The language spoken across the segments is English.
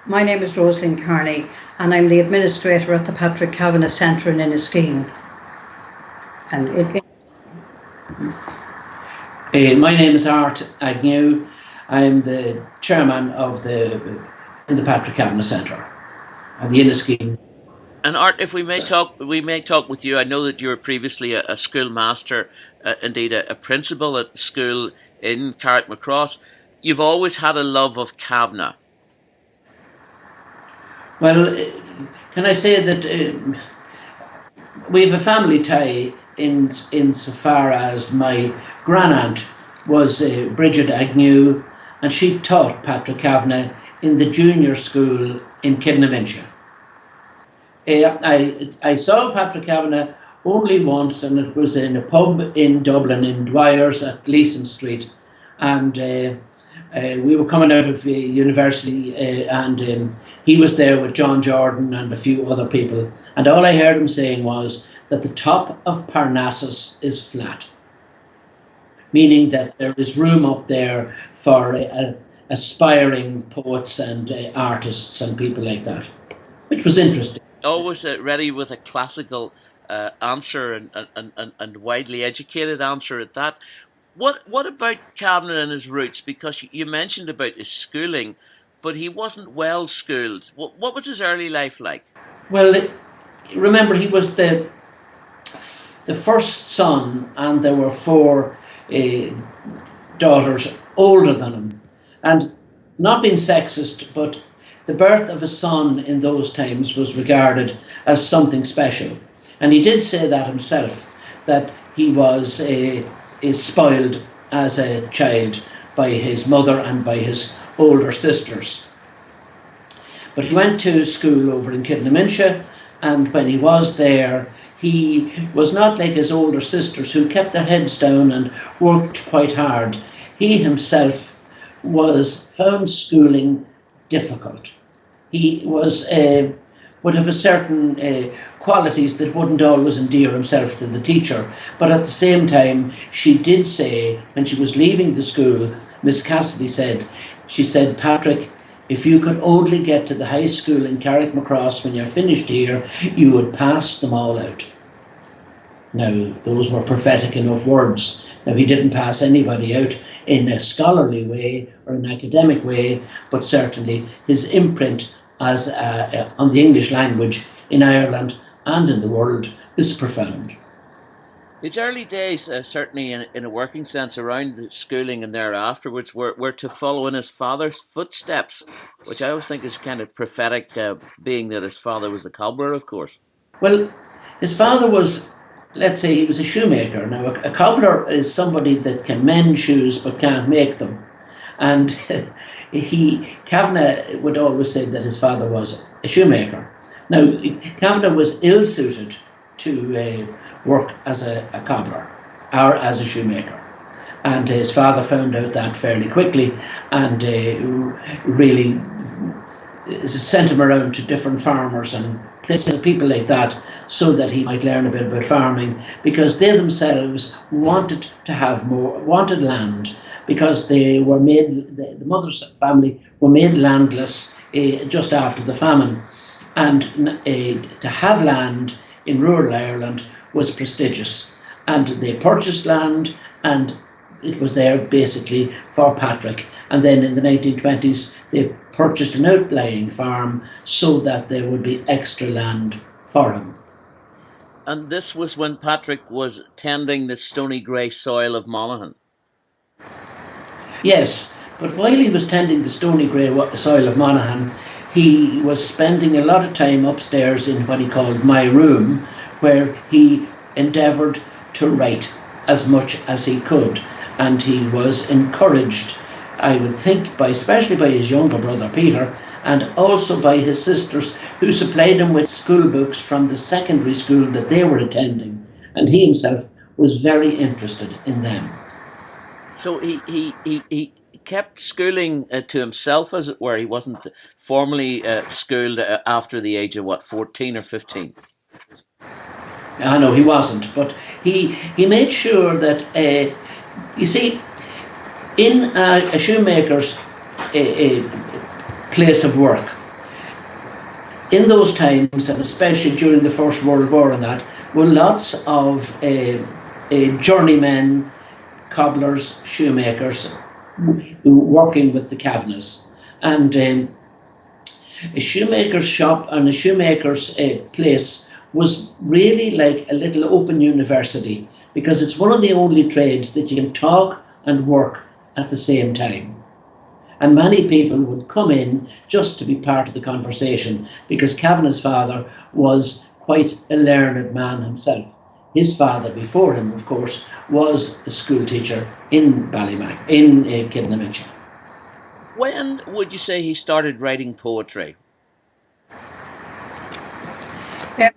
My name is Rosealeen Kearney, and I'm the administrator at the Patrick Kavanagh Center in Inniskeen. And my name is Agnew. I'm the chairman of the Patrick Kavanagh Center at the Inniskeen. And Art, if we may talk with you. I know that you were previously a schoolmaster, indeed a principal at school in Carrickmacross. You've always had a love of Kavanagh. Well, can I say that we have a family tie insofar as my grandaunt was Bridget Agnew, and she taught Patrick Kavanagh in the junior school in Kearney. I saw Patrick Kavanagh only once, and it was in a pub in Dublin in Dwyer's at Leeson Street, and we were coming out of university, and he was there with John Jordan and a few other people, and all I heard him saying was that the top of Parnassus is flat, meaning that there is room up there for aspiring poets and artists and people like that, which was interesting. Always ready with a classical answer and widely educated answer at that. What about Kavanagh and his roots? Because you mentioned about his schooling, but he wasn't well schooled. What was his early life like? Well, remember, he was the first son, and there were four daughters older than him. And not being sexist, but the birth of a son in those times was regarded as something special. And he did say that himself, that he was spoiled as a child by his mother and by his older sisters. But he went to school over in Kearney, and when he was there, he was not like his older sisters who kept their heads down and worked quite hard. He himself found schooling difficult. He would have a certain qualities that wouldn't always endear himself to the teacher, but at the same time, she did say, when she was leaving the school, Miss Cassidy said, Patrick, if you could only get to the high school in Carrickmacross when you're finished here, you would pass them all out. Now, those were prophetic enough words. Now, he didn't pass anybody out in a scholarly way or an academic way, but certainly his imprint as on the English language in Ireland and in the world is profound. His early days, certainly in a working sense, around the schooling and there afterwards, were to follow in his father's footsteps, which I always think is kind of prophetic, being that his father was a cobbler, of course. Well, his father was, let's say, he was a shoemaker. Now, a cobbler is somebody that can mend shoes but can't make them. And Kavanagh would always say that his father was a shoemaker. Now, Kavanagh was ill-suited to work as a cobbler or as a shoemaker. And his father found out that fairly quickly and really sent him around to different farmers and places, people like that, so that he might learn a bit about farming, because they themselves wanted land, because they were made, the mother's family were made landless just after the famine, and to have land in rural Ireland was prestigious, and they purchased land, and it was there basically for Patrick. And then in the 1920s they purchased an outlying farm so that there would be extra land for him. And this was when Patrick was tending the stony grey soil of Monaghan. Yes, but while he was tending the stony grey soil of Monaghan, he was spending a lot of time upstairs in what he called my room, where he endeavoured to write as much as he could. And he was encouraged, I would think, especially by his younger brother Peter, and also by his sisters, who supplied him with school books from the secondary school that they were attending. And he himself was very interested in them. So he kept schooling to himself, as it were. He wasn't formally schooled after the age of, 14 or 15? No, he wasn't. But he made sure that, you see, in a shoemaker's place of work, in those times, and especially during the First World War and that, were lots of journeymen, cobblers, shoemakers, working with the Kavanaghs. And a shoemaker's shop and a shoemaker's place was really like a little open university, because it's one of the only trades that you can talk and work at the same time. And many people would come in just to be part of the conversation, because Kavanagh's father was quite a learned man himself. His father before him, of course, was a school teacher in Ballymac, in Kidnamitch. When would you say he started writing poetry?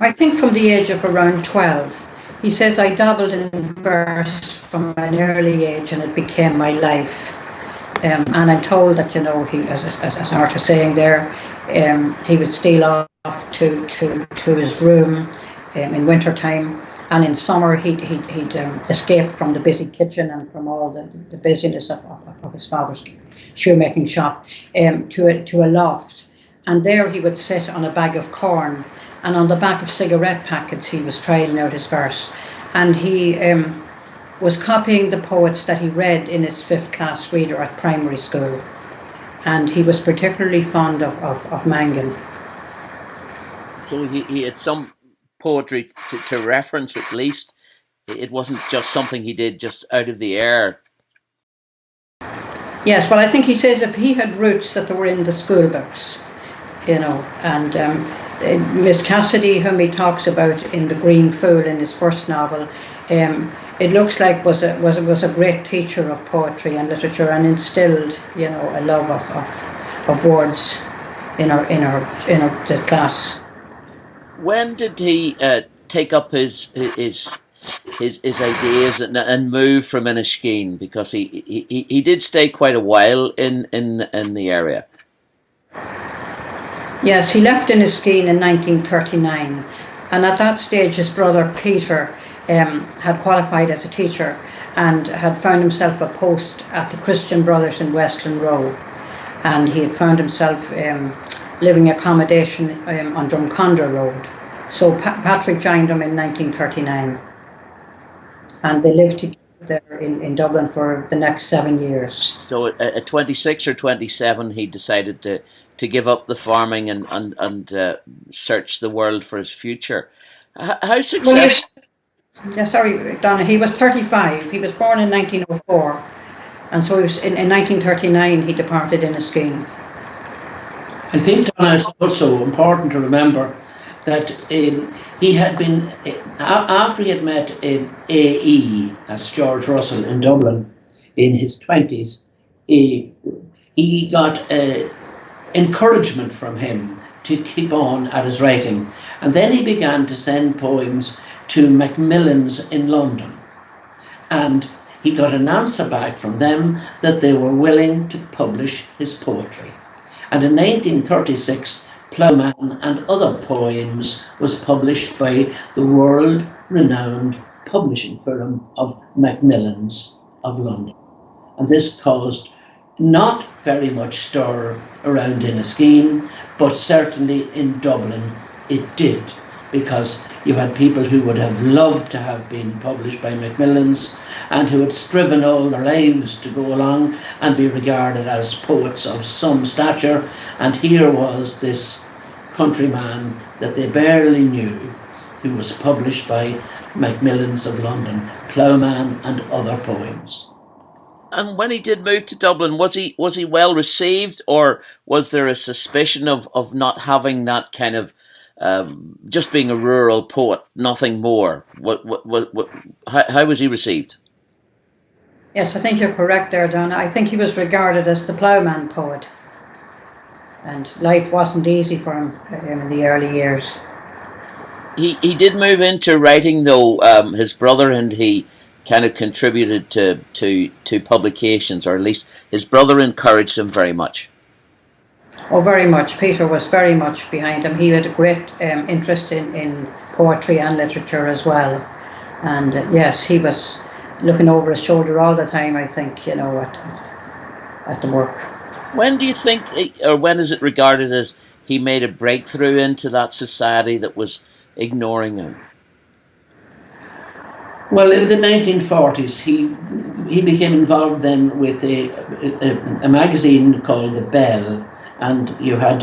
I think from the age of around 12. He says, I dabbled in verse from an early age and it became my life. And I'm told that, you know, he, as Arthur's saying there, he would steal off to his room in winter time, and in summer he'd escape from the busy kitchen and from all the busyness of his father's shoemaking shop to a loft, and there he would sit on a bag of corn, and on the back of cigarette packets he was trying out his verse, and he was copying the poets that he read in his 5th class reader at primary school, and he was particularly fond of Mangan. So he had some poetry to reference at least. It wasn't just something he did just out of the air. Yes, well, I think he says if he had roots that were in the school books, you know, and Miss Cassidy, whom he talks about in The Green Fool in his first novel, it looks like was a great teacher of poetry and literature, and instilled, you know, a love of words in the class. When did he take up his ideas and move from Inniskeen? Because he did stay quite a while in the area. Yes, he left Inniskeen in 1939, and at that stage his brother Peter had qualified as a teacher and had found himself a post at the Christian Brothers in Westland Row, and he had found himself living accommodation on Drumcondra Road. So Patrick joined him in 1939, and they lived together in Dublin for the next 7 years. So at 26 or 27 he decided to give up the farming and search the world for his future. How successful? Sorry, Donna, he was 35. He was born in 1904, and so he was, in 1939 he departed Inniskeen. I think, Donna, it's also important to remember that he had been, after he had met A.E., as George Russell in Dublin, in his 20s, he got encouragement from him to keep on at his writing. And then he began to send poems to Macmillan's in London. And he got an answer back from them that they were willing to publish his poetry. And in 1936, Ploughman and Other Poems was published by the world-renowned publishing firm of Macmillan's of London. And this caused not very much stir around Inniskeen, but certainly in Dublin it did, because you had people who would have loved to have been published by Macmillan's and who had striven all their lives to go along and be regarded as poets of some stature, and here was this countryman that they barely knew who was published by Macmillan's of London, Ploughman and Other Poems. And when he did move to Dublin, was he well received, or was there a suspicion of not having that kind of just being a rural poet, nothing more? How was he received? Yes, I think you're correct there, Donna. I think he was regarded as the ploughman poet, and life wasn't easy for him in the early years. He did move into writing, though. His brother and he kind of contributed to publications, or at least his brother encouraged him very much. Oh, very much. Peter was very much behind him. He had a great interest in poetry and literature as well. And yes, he was looking over his shoulder all the time, I think, you know, at the work. When do you think, or when is it regarded as he made a breakthrough into that society that was ignoring him? Well, in the 1940s, he became involved then with a magazine called The Bell, and you had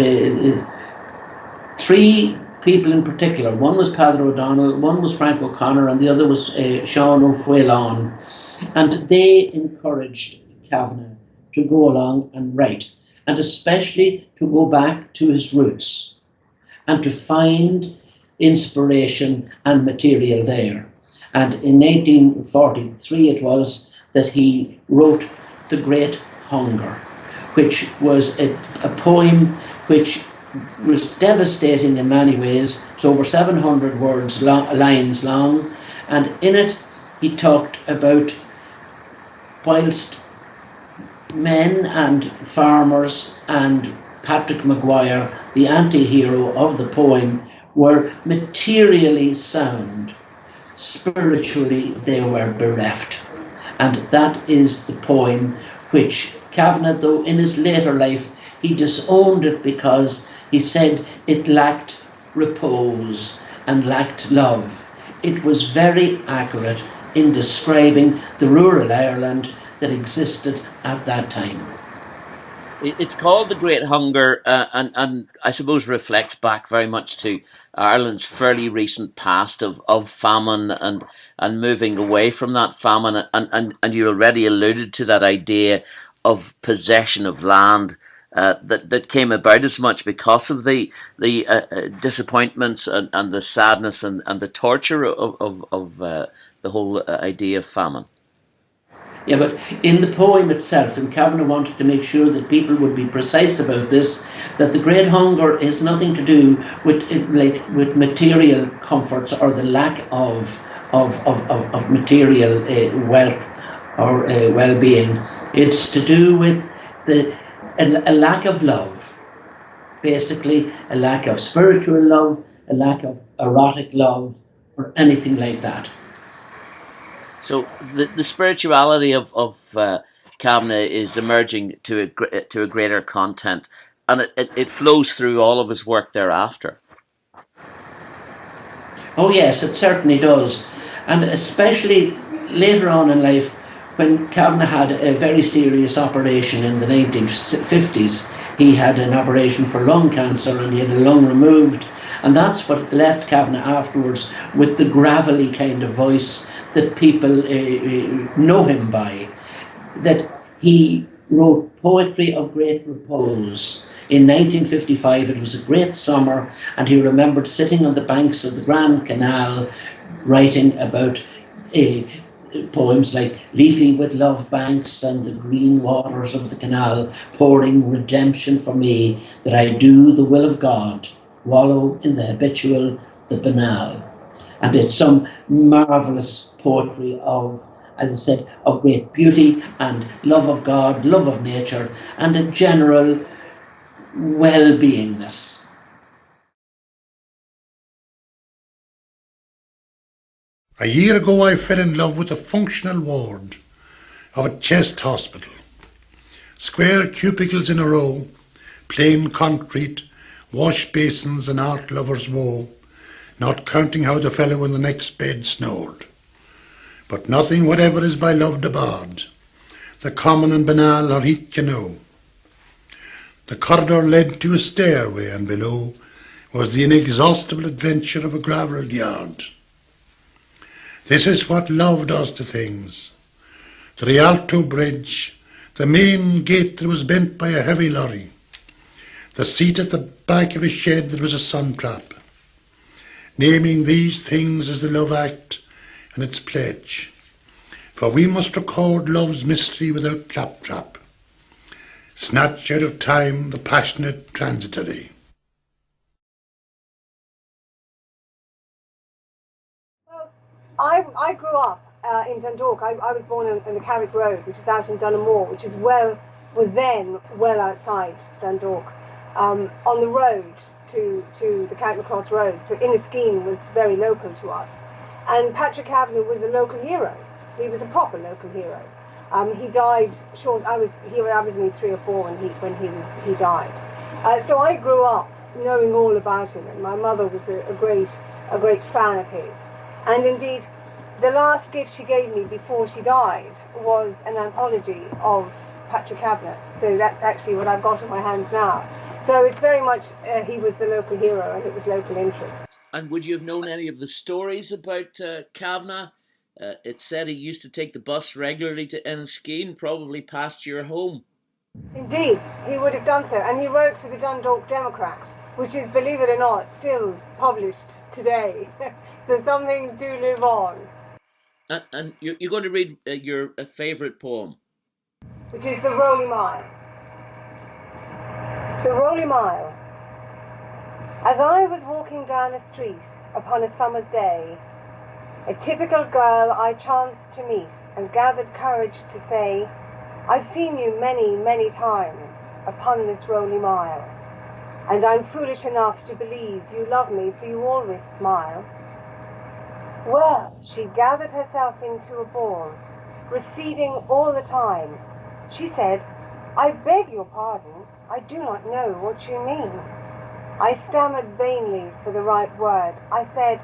three people in particular. One was Padre O'Donnell, one was Frank O'Connor, and the other was Sean O'Fuelon. And they encouraged Kavanagh to go along and write, and especially to go back to his roots and to find inspiration and material there. And in 1843 it was that he wrote The Great Hunger, which was a poem which was devastating in many ways. It's over 700 lines long, and in it he talked about whilst men and farmers and Patrick Maguire, the anti-hero of the poem, were materially sound, spiritually they were bereft. And that is the poem which Kavanagh, though in his later life he disowned it because he said it lacked repose and lacked love. It was very accurate in describing the rural Ireland that existed at that time. It's called The Great Hunger, and I suppose reflects back very much to Ireland's fairly recent past of famine and moving away from that famine. And you already alluded to that idea of possession of land that came about as much because of the disappointments and the sadness and the torture of the whole idea of famine. Yeah, but in the poem itself, and Kavanagh wanted to make sure that people would be precise about this, that the Great Hunger has nothing to do with material comforts or the lack of material wealth or well-being. It's to do with a lack of love, basically a lack of spiritual love, a lack of erotic love, or anything like that. So the spirituality of Kavanagh is emerging to a greater content, and it flows through all of his work thereafter. Oh yes, it certainly does, and especially later on in life, when Kavanagh had a very serious operation in the 1950s. He had an operation for lung cancer and he had a lung removed, and that's what left Kavanagh afterwards with the gravelly kind of voice that people know him by. That he wrote poetry of great repose. In 1955 it was a great summer, and he remembered sitting on the banks of the Grand Canal writing about poems like Leafy with Love Banks and the green waters of the canal, pouring redemption for me, that I do the will of God, wallow in the habitual, the banal. And it's some marvellous poetry of, as I said, of great beauty and love of God, love of nature, and a general well-beingness. A year ago I fell in love with a functional ward of a chest hospital. Square cubicles in a row, plain concrete, wash basins and art lovers' woe, not counting how the fellow in the next bed snored. But nothing whatever is by love debarred, the common and banal are eke you know. The corridor led to a stairway, and below was the inexhaustible adventure of a gravelled yard. This is what love does to things. The Rialto Bridge, the main gate that was bent by a heavy lorry, the seat at the back of a shed that was a sun trap. Naming these things as the love act and its pledge. For we must record love's mystery without claptrap. Snatch out of time the passionate transitory. I grew up in Dundalk. I was born in the Carrick Road, which is out in Dunamore, which is was then well outside Dundalk, on the road to the Carrick Cross Road. So Inniskeen was very local to us. And Patrick Kavanagh was a local hero. He was a proper local hero. He died short. I was only 3 or 4 when he died. So I grew up knowing all about him, and my mother was a great fan of his. And indeed, the last gift she gave me before she died was an anthology of Patrick Kavanagh. So that's actually what I've got in my hands now. So it's very much, he was the local hero and it was local interest. And would you have known any of the stories about Kavanagh? It said he used to take the bus regularly to Inniskeen, probably past your home. Indeed, he would have done so. And he wrote for the Dundalk Democrat, which is, believe it or not, still published today. So some things do live on. And you're going to read your favourite poem. Which is the Rowley Mile. The Rowley Mile. As I was walking down a street upon a summer's day, a typical girl I chanced to meet and gathered courage to say, I've seen you many, many times upon this Rowley Mile, and I'm foolish enough to believe you love me, for you always smile. Well, she gathered herself into a ball, receding all the time. She said, I beg your pardon, I do not know what you mean. I stammered vainly for the right word. I said,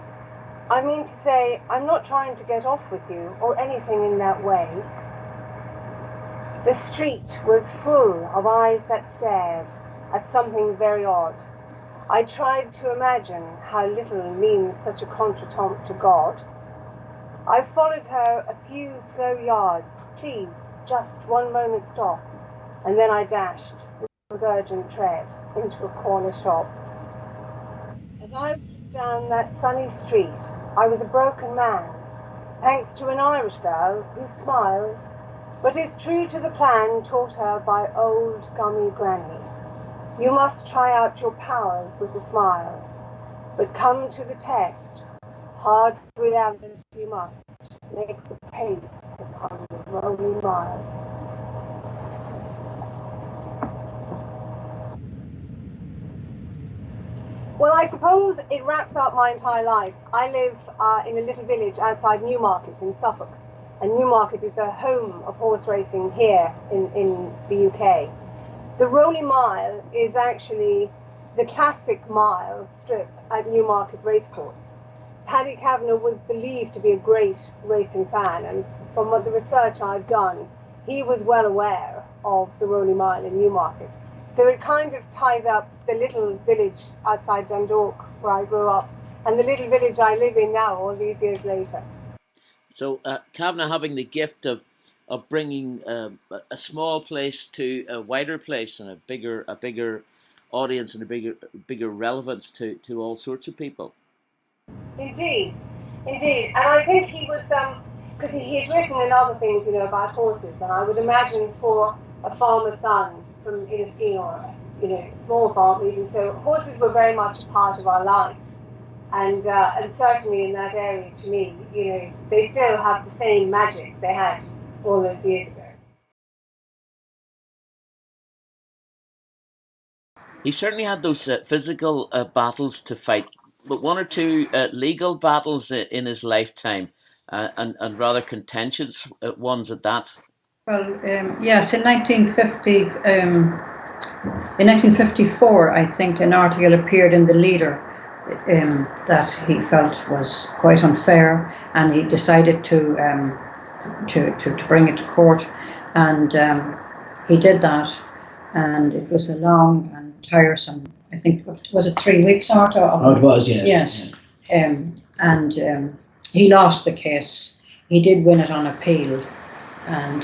I mean to say, I'm not trying to get off with you or anything in that way. The street was full of eyes that stared at something very odd. I tried to imagine how little means such a contretemps to God. I followed her a few slow yards. Please, just one moment stop. And then I dashed with urgent tread into a corner shop. As I walked down that sunny street, I was a broken man, thanks to an Irish girl who smiles, but is true to the plan taught her by old gummy granny. You must try out your powers with a smile, but come to the test. Hard reality must make the pace upon the Rowley Mile. Well, I suppose it wraps up my entire life. I live in a little village outside Newmarket in Suffolk, and Newmarket is the home of horse racing here in the UK. The Rowley Mile is actually the classic mile strip at Newmarket Racecourse. Paddy Kavanagh was believed to be a great racing fan, and from what the research I've done, he was well aware of the Rowley Mile in Newmarket. So it kind of ties up the little village outside Dundalk where I grew up and the little village I live in now all these years later. So Kavanagh having the gift of bringing a small place to a wider place and a bigger audience and a bigger relevance to all sorts of people. Indeed. And I think he was, because he's written in other things, about horses, and I would imagine for a farmer's son from Inniskeen or, small farm even, so horses were very much a part of our life. And certainly in that area, to me, they still have the same magic they had all those years ago. He certainly had those physical battles to fight, but one or two legal battles in his lifetime, and rather contentious ones at that. Well, yes, in 1954, I think an article appeared in the Leader that he felt was quite unfair, and he decided to bring it to court, and he did that, and it was a long and tiresome. I think, was it 3 weeks, Arthur? Oh, it was, yes. And he lost the case. He did win it on appeal, and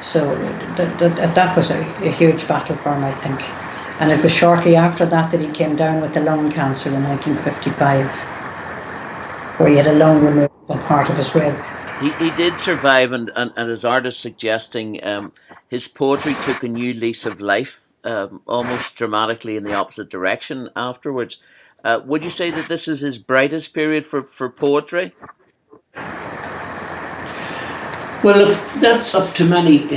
so that was a huge battle for him, I think. And it was shortly after that he came down with the lung cancer in 1955, where he had a lung removed from part of his rib. He did survive, and as Art is suggesting, his poetry took a new lease of life, almost dramatically in the opposite direction afterwards. Would you say that this is his brightest period for poetry? Well, that's up to many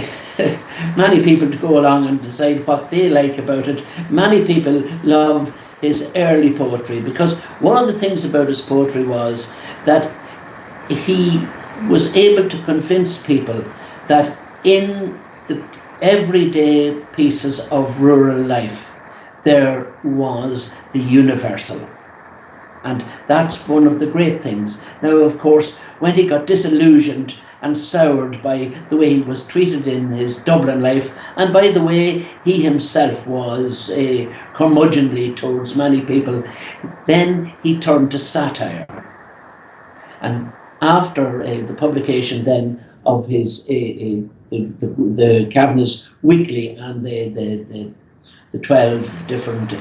people to go along and decide what they like about it. Many people love his early poetry, because one of the things about his poetry was that he was able to convince people that in the everyday pieces of rural life, there was the universal. And that's one of the great things. Now, of course, when he got disillusioned and soured by the way he was treated in his Dublin life, and by the way he himself was curmudgeonly towards many people, then he turned to satire. And after the publication then of his the Kavanagh's Weekly and the 12 different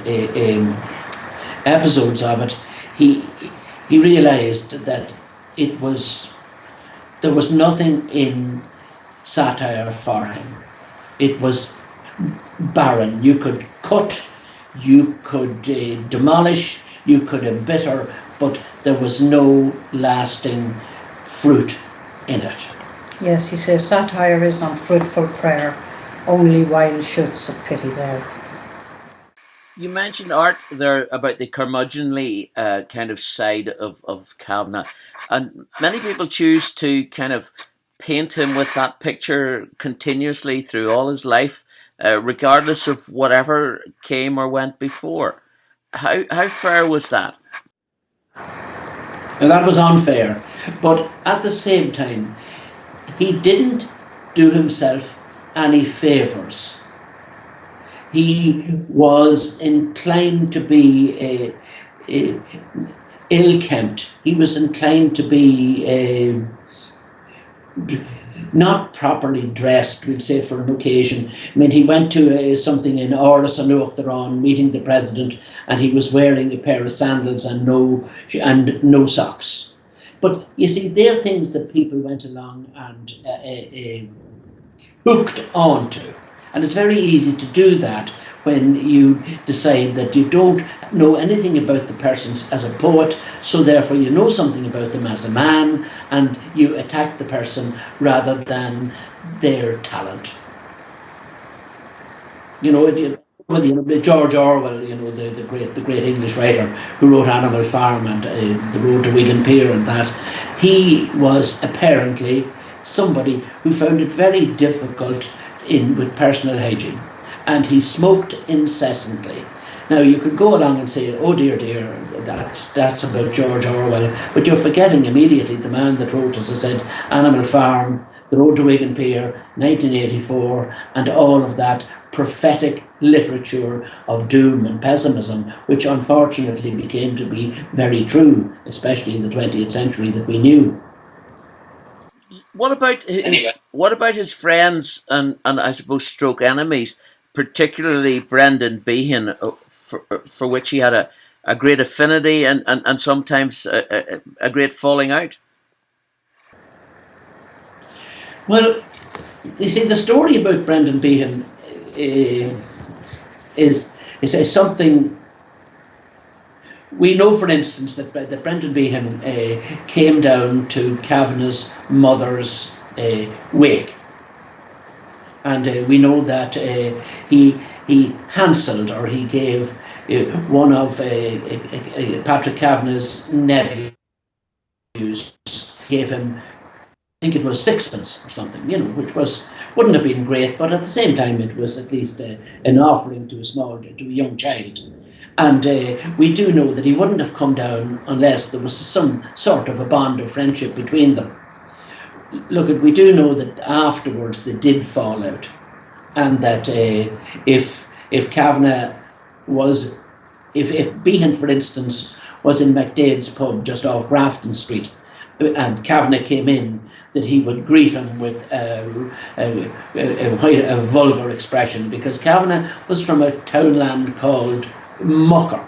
episodes of it, he realised that there was nothing in satire for him. It was barren. You could cut, you could demolish, you could embitter, but there was no lasting fruit in it. Yes, he says satire is unfruitful prayer, only wild shoots of pity there. You mentioned, Art, there about the curmudgeonly kind of side of Kavanagh, and many people choose to kind of paint him with that picture continuously through all his life, regardless of whatever came or went before. How fair was that? Now, that was unfair, but at the same time, he didn't do himself any favours. He was inclined to be ill-kempt. He was inclined to be not properly dressed, we'll say, for an occasion. I mean, he went to something in Áras an Uachtaráin, meeting the president, and he was wearing a pair of sandals and no socks. But you see, they're things that people went along and hooked onto. And it's very easy to do that when you decide that you don't know anything about the person as a poet, so therefore you know something about them as a man, and you attack the person rather than their talent. You know, George Orwell, the great English writer who wrote Animal Farm and The Road to Wigan Pier and that, he was apparently somebody who found it very difficult with personal hygiene, and he smoked incessantly. Now you could go along and say, oh dear, that's about George Orwell, but you're forgetting immediately the man that wrote, as I said, Animal Farm, The Road to Wigan Pier, 1984, and all of that prophetic literature of doom and pessimism, which unfortunately became to be very true, especially in the 20th century that we knew. What about his friends and I suppose stroke enemies, particularly Brendan Behan, for which he had a great affinity and sometimes a great falling out? Well, you see, the story about Brendan Behan is something. We know, for instance, that Brendan Behan came down to Kavanagh's mother's wake, and we know that he hanselled, or he gave one of Patrick Kavanagh's nephews, gave him, I think it was sixpence or something, which wouldn't have been great, but at the same time it was at least an offering to a young child. And we do know that he wouldn't have come down unless there was some sort of a bond of friendship between them. Look, we do know that afterwards they did fall out, and that if Kavanagh was, if Behan, for instance, was in McDade's pub just off Grafton Street, and Kavanagh came in, that he would greet him with a vulgar expression, because Kavanagh was from a townland called Mucker.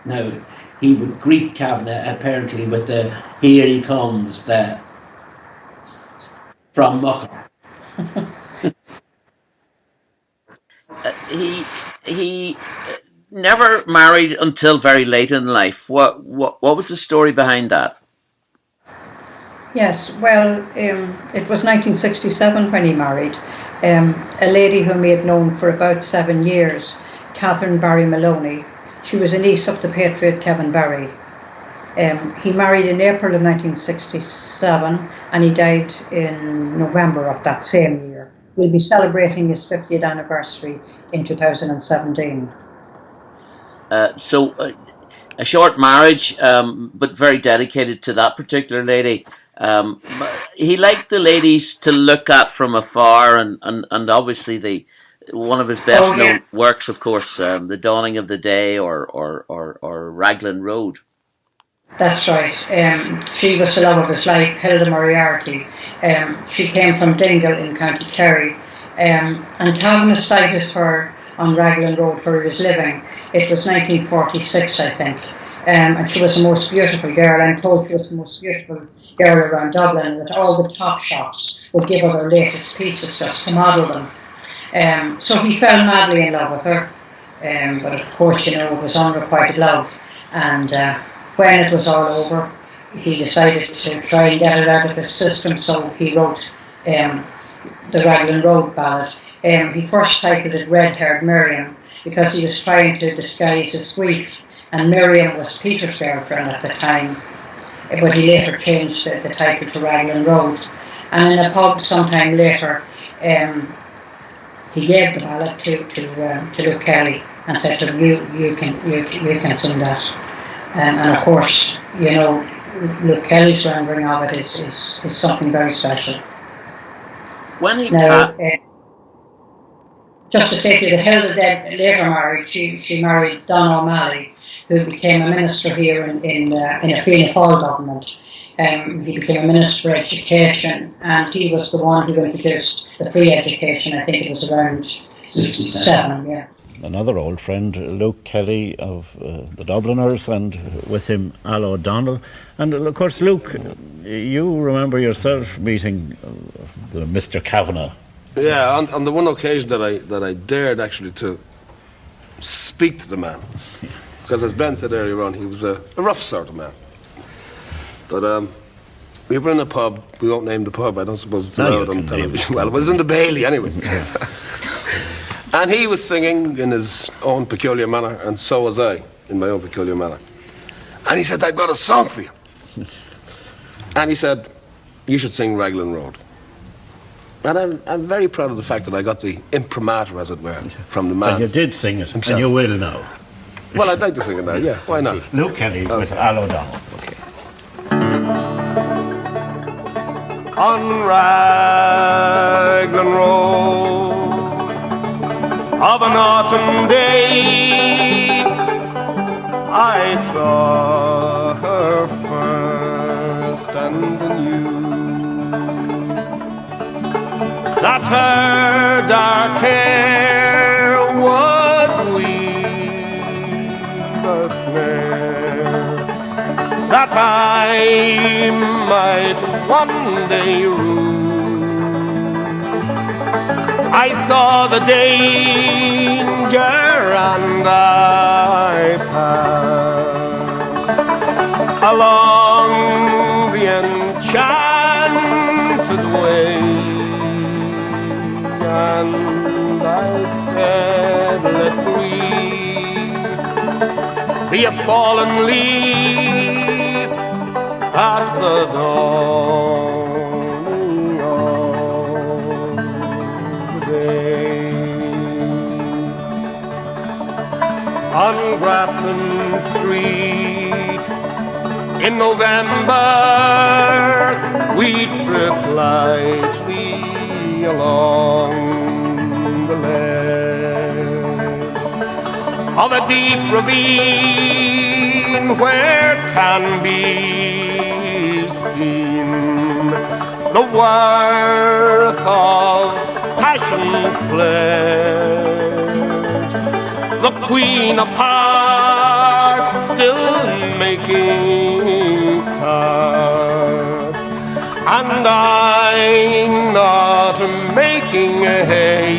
Now, he would greet Kavanagh apparently with the "here he comes" there from Mucker. He never married until very late in life. What was the story behind that? Yes, well, it was 1967 when he married a lady whom he had known for about 7 years, Catherine Barry Maloney. She was a niece of the patriot Kevin Barry. He married in April of 1967 and he died in November of that same year. We'll be celebrating his 50th anniversary in 2017. A short marriage, but very dedicated to that particular lady. He liked the ladies to look at from afar, and obviously one of his best known works, of course, The Dawning of the Day or Raglan Road. That's right. She was the love of his life, Hilda Moriarty. She came from Dingle in County Kerry, and Kavanagh sighted her on Raglan Road where he was living. It was 1946, I think, and she was the most beautiful girl. I'm told she was the most beautiful girl around Dublin, that all the top shops would give her their latest pieces just to model them. So he fell madly in love with her, but of course, it was unrequited love, and when it was all over, he decided to try and get it out of his system, so he wrote the Raglan Road ballad. He first titled it Red-Haired Miriam, because he was trying to disguise his grief, and Miriam was Peter's girlfriend at the time, but he later changed the title to Raglan Road. And in a pub sometime later, he gave the ballad to Luke Kelly and said to him, you can sing that. And of course, Luke Kelly's rendering of it is something very special. When he just to say to you, the Hilda later married, she married Don O'Malley, who became a minister here in a Fianna Fáil government. He became a minister for education, and he was the one who introduced the free education. I think it was around 67, yeah. Another old friend, Luke Kelly of the Dubliners, and with him Al O'Donnell. And of course, Luke, you remember yourself meeting the Mr. Kavanagh. Yeah, on the one occasion that I dared actually to speak to the man, because as Ben said earlier on, he was a rough sort of man. But we were in a pub. We won't name the pub. I don't suppose it's allowed on television. Well, it was in the Bailey anyway. And he was singing in his own peculiar manner, and so was I, in my own peculiar manner. And he said, I've got a song for you. And he said, you should sing Raglan Road. And I'm very proud of the fact that I got the imprimatur, as it were, from the man. And you did sing it, himself. And you will now. Well, I'd like to sing it now, yeah, why not? Luke Kelly with Al O'Donnell. Okay. On Raglan Road of an autumn day, I saw her first and anew, that her dark hair would weave a snare, that I might one day rue. I saw the danger and I passed along the enchanted way, and I said, let grief be a fallen leaf at the dawning of the day. On Grafton Street in November we trip lightly along the ledge of a deep ravine where can be seen the worth of passion's pledge, the Queen of Hearts still making tarts, and I not making hay.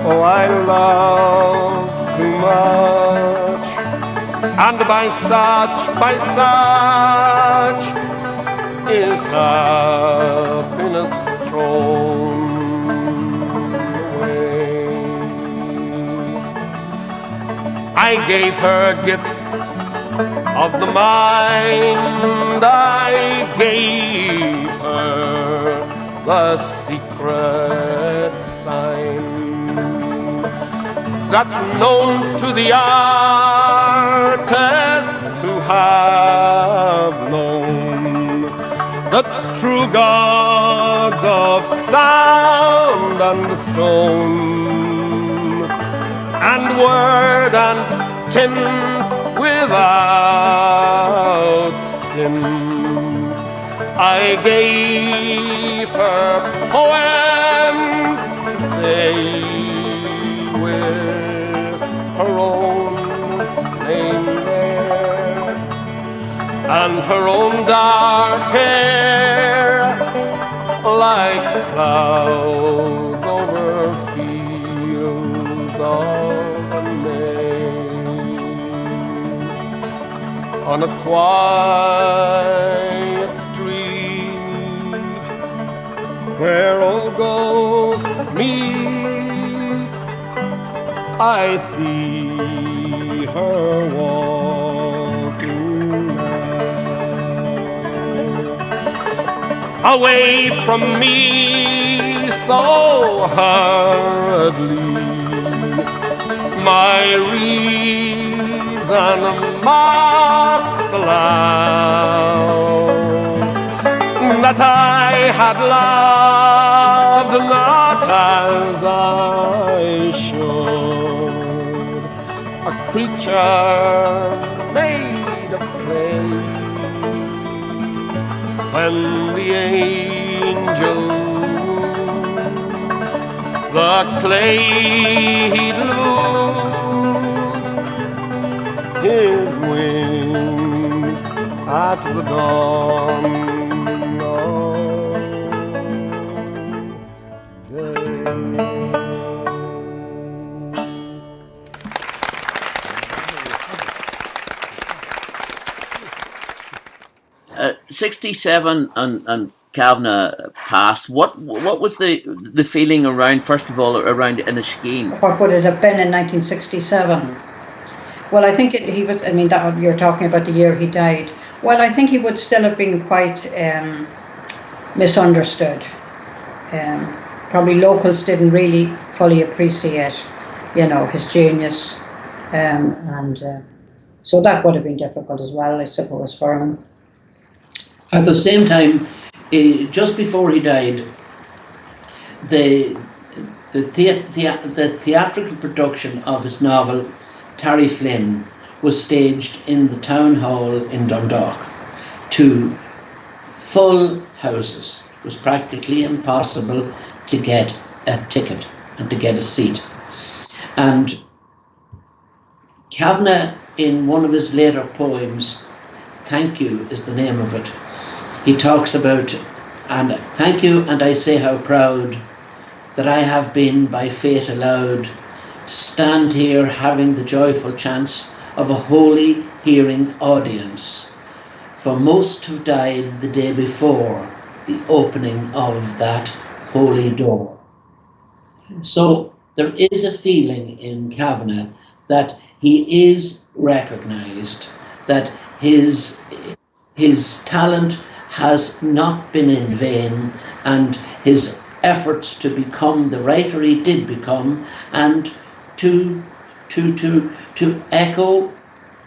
Oh, I loved too much, and by such is happiness thrown away. I gave her gifts of the mind, I gave her the secret sign, that's known to the artists who have known the true gods of sound and stone, and word and tint without stint. I gave her poems to say with her own name there, and her own dark hair like clouds over fields of May. On a quiet street where all ghosts meet, I see her walking now, away from me so hurriedly. My reason must allow that I had loved not as I should, a creature made of clay, when the angels the clay he'd lose his wings at the dawn of day. 67 and Kavanagh passed. What was the feeling around, first of all, around Inniskeen? What would it have been in 1967? Well, I think he was. I mean, that, you're talking about the year he died. Well, I think he would still have been quite misunderstood. Probably locals didn't really fully appreciate, his genius, and so that would have been difficult as well, I suppose, for him. At the same time, just before he died, the theatrical production of his novel Tarry Flynn was staged in the town hall in Dundalk to full houses. It was practically impossible to get a ticket and to get a seat. And Kavanagh, in one of his later poems, Thank You is the name of it, he talks about, and thank you, and I say how proud that I have been by fate allowed to stand here having the joyful chance of a holy hearing audience, for most have died the day before the opening of that holy door. So there is a feeling in Kavanagh that he is recognised, that his talent has not been in vain, and his efforts to become the writer he did become, and to echo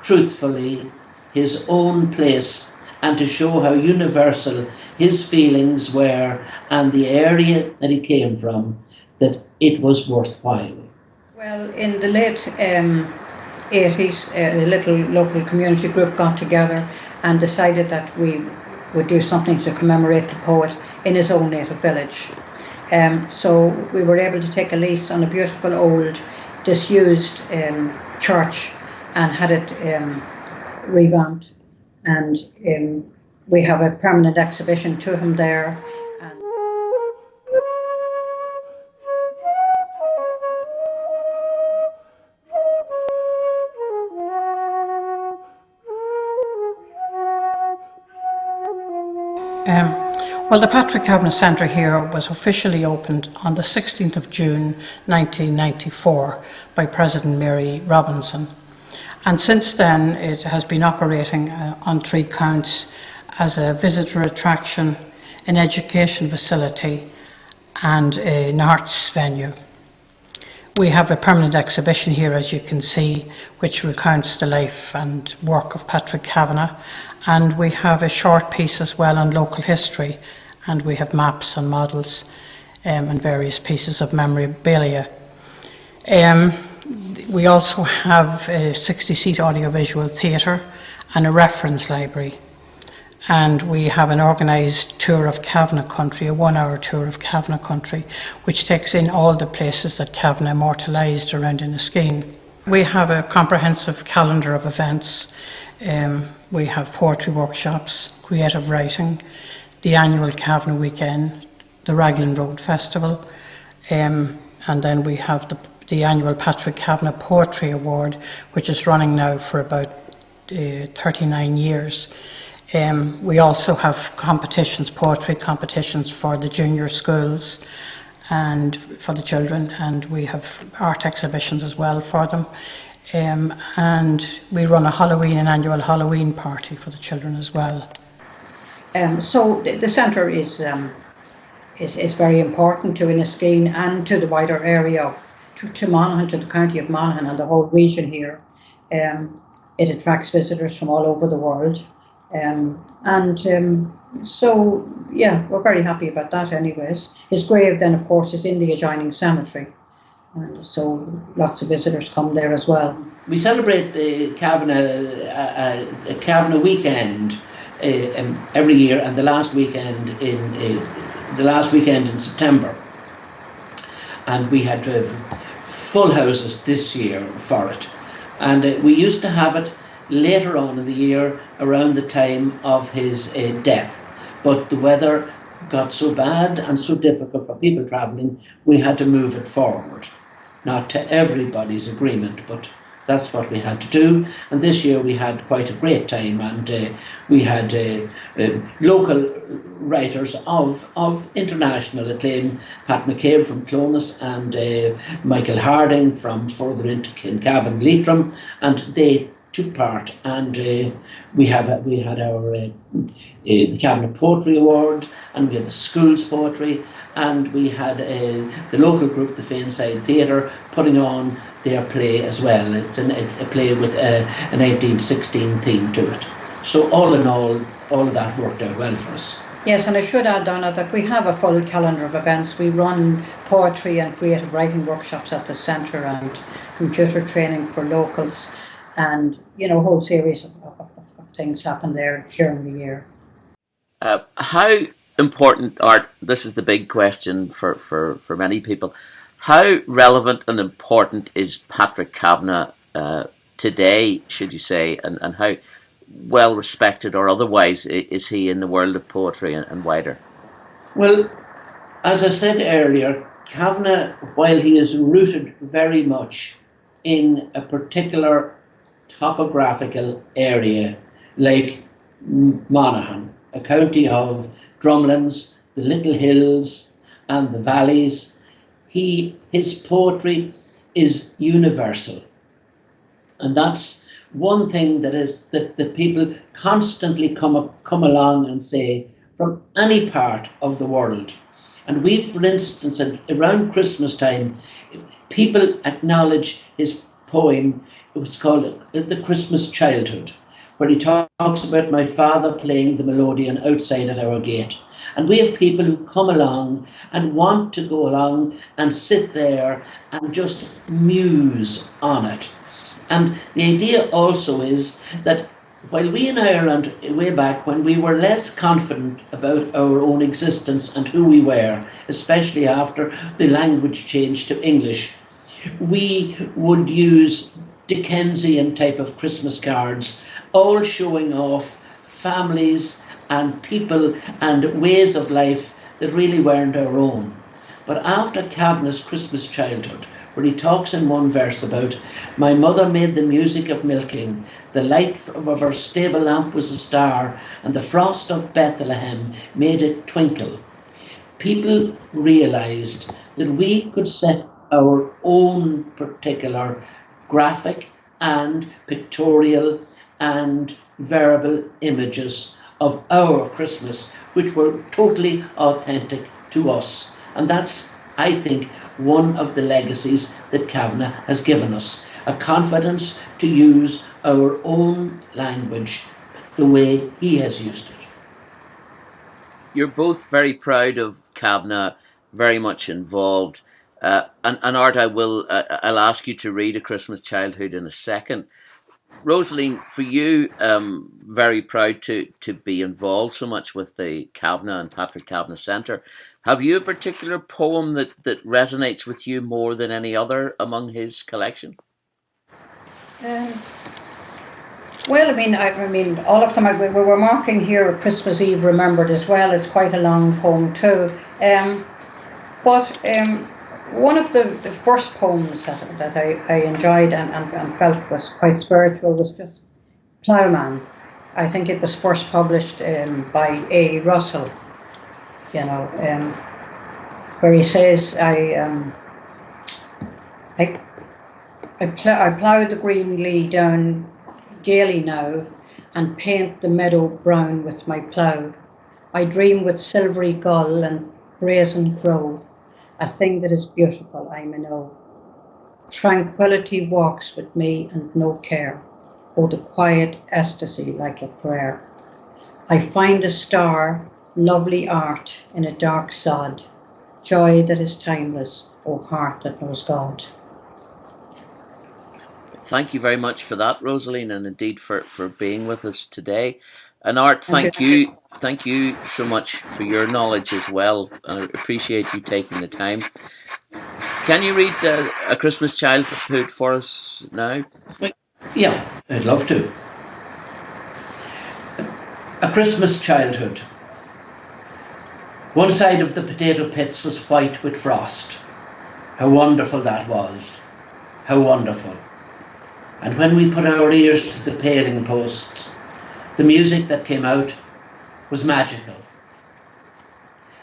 truthfully his own place, and to show how universal his feelings were and the area that he came from, that it was worthwhile. Well, in the late 80s, a little local community group got together and decided that we would do something to commemorate the poet in his own native village. So we were able to take a lease on a beautiful old disused church and had it revamped, and we have a permanent exhibition to him there. Well, the Patrick Kavanagh Center here was officially opened on the 16th of June 1994 by President Mary Robinson. And since then it has been operating on 3 counts as a visitor attraction, an education facility and an arts venue. We have a permanent exhibition here, as you can see, which recounts the life and work of Patrick Kavanagh, and we have a short piece as well on local history, and we have maps and models and various pieces of memorabilia. We also have a 60-seat audiovisual theatre and a reference library. And we have an organised tour of Kavanagh country, a 1-hour tour of Kavanagh country, which takes in all the places that Kavanagh immortalised around Inniskeen. We have a comprehensive calendar of events. We have poetry workshops, creative writing, the annual Kavanagh weekend, the Raglan Road Festival, and then we have the annual Patrick Kavanagh Poetry Award, which is running now for about 39 years. We also have competitions, poetry competitions for the junior schools and for the children, and we have art exhibitions as well for them. And we run an annual Halloween party for the children as well. So the centre is very important to Inniskeen and to the wider area to Monaghan, to the county of Monaghan and the whole region here. It attracts visitors from all over the world. So, yeah, we're very happy about that anyways. His grave then, of course, is in the adjoining cemetery. And so lots of visitors come there as well. We celebrate the Kavanagh weekend every year, and the last weekend in September. And we had full houses this year for it. And we used to have it later on in the year, around the time of his death. But the weather got so bad and so difficult for people travelling, we had to move it forward. Not to everybody's agreement, but that's what we had to do. And this year we had quite a great time, and we had local writers of international acclaim, Pat McCabe from Clones and Michael Harding from further into Kincavan, Leitrim, and they took part, and we had our the Kavanagh Poetry Award, and we had the schools poetry, and we had the local group, the Feenside Theatre, putting on their play as well. It's a play with an 1816 theme to it. So all in all of that worked out well for us. Yes, and I should add, Donna, that we have a full calendar of events. We run poetry and creative writing workshops at the centre and computer training for locals. And, a whole series of things happen there during the year. How important this is the big question for many people, how relevant and important is Patrick Kavanagh today, should you say, and how well respected or otherwise is he in the world of poetry and wider? Well, as I said earlier, Kavanagh, while he is rooted very much in a particular topographical area like Monaghan, a county of drumlins, the little hills and the valleys, his poetry is universal. And that's one thing that people constantly come along and say from any part of the world. And we, for instance, around Christmas time, people acknowledge his poem. It was called The Christmas Childhood, where he talks about my father playing the melodeon outside at our gate. And we have people who come along and want to go along and sit there and just muse on it. And the idea also is that while we in Ireland, way back when we were less confident about our own existence and who we were, especially after the language changed to English, we would use Dickensian type of Christmas cards, all showing off families and people and ways of life that really weren't our own. But after Kavanagh's Christmas Childhood, where he talks in one verse about, my mother made the music of milking, the light of her stable lamp was a star, and the frost of Bethlehem made it twinkle. People realised that we could set our own particular graphic and pictorial and verbal images of our Christmas, which were totally authentic to us. And that's, I think, one of the legacies that Kavanagh has given us, a confidence to use our own language the way he has used it. You're both very proud of Kavanagh, very much involved. And Art, I'll ask you to read A Christmas Childhood in a second. Rosealeen, for you, very proud to be involved so much with the Kavanagh and Patrick Kavanagh Center. Have you a particular poem that resonates with you more than any other among his collection? Well, I mean, all of them. We were marking here Christmas Eve Remembered as well. It's quite a long poem too. But one of the first poems that I enjoyed and felt was quite spiritual was just Ploughman. I think it was first published by A. Russell, where he says, I plough the green lea down gaily now and paint the meadow brown with my plough. I dream with silvery gull and brazen crow, a thing that is beautiful, I may know. Tranquility walks with me and no care, oh, the quiet ecstasy like a prayer. I find a star, lovely art in a dark sod, joy that is timeless, oh heart that knows God. Thank you very much for that, Rosealeen, and indeed for being with us today. And Art, thank you so much for your knowledge as well, and I appreciate you taking the time. Can you read A Christmas Childhood for us now? Yeah, I'd love to. A Christmas Childhood. One side of the potato pits was white with frost. How wonderful that was. How wonderful. And when we put our ears to the paling posts, the music that came out was magical.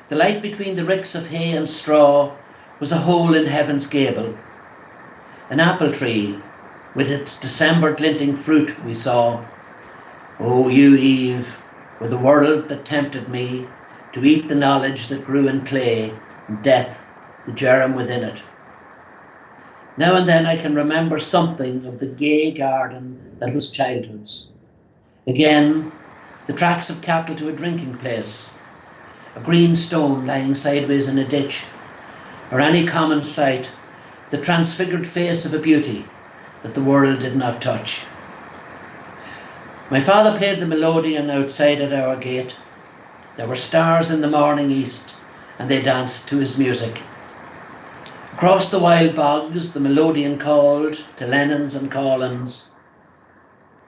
The light between the ricks of hay and straw was a hole in heaven's gable. An apple tree with its December glinting fruit we saw. Oh, you Eve, were the world that tempted me to eat the knowledge that grew in clay, and death, the germ within it. Now and then I can remember something of the gay garden that was childhood's. Again, the tracks of cattle to a drinking place, a green stone lying sideways in a ditch, or any common sight, the transfigured face of a beauty that the world did not touch. My father played the melodeon outside at our gate. There were stars in the morning east, and they danced to his music. Across the wild bogs, the melodeon called to Lennons and Collins.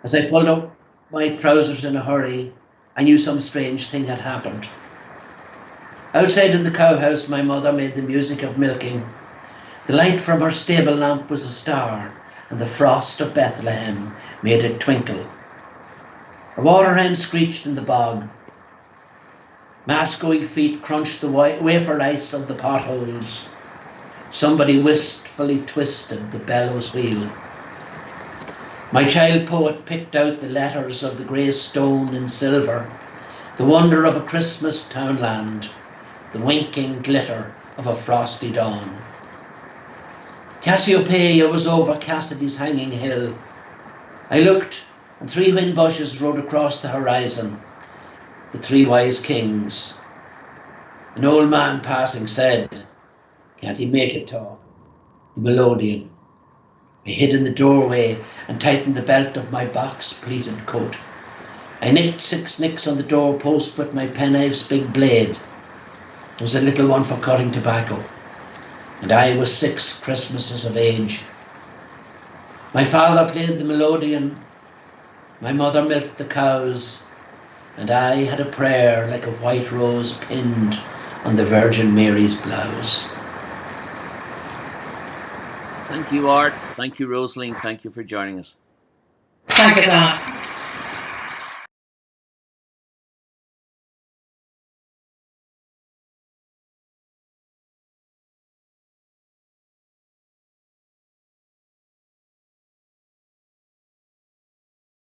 As I pulled up my trousers in a hurry, I knew some strange thing had happened. Outside in the cowhouse, my mother made the music of milking. The light from her stable lamp was a star, and the frost of Bethlehem made it twinkle. A water hen screeched in the bog. Mass-going feet crunched the wafer ice of the potholes. Somebody wistfully twisted the bellows wheel. My child poet picked out the letters of the grey stone in silver, the wonder of a Christmas townland, the winking glitter of a frosty dawn. Cassiopeia was over Cassidy's hanging hill. I looked, and 3 wind bushes rode across the horizon, the 3 wise kings. An old man passing said, "Can't he make it talk?" The melodeon. I hid in the doorway and tightened the belt of my box-pleated coat. I nicked 6 nicks on the doorpost with my penknife's big blade. It was a little one for cutting tobacco, and I was 6 Christmases of age. My father played the melodeon, my mother milked the cows, and I had a prayer like a white rose pinned on the Virgin Mary's blouse. Thank you, Art. Thank you, Rosealeen. Thank you for joining us. Thank you, Dan.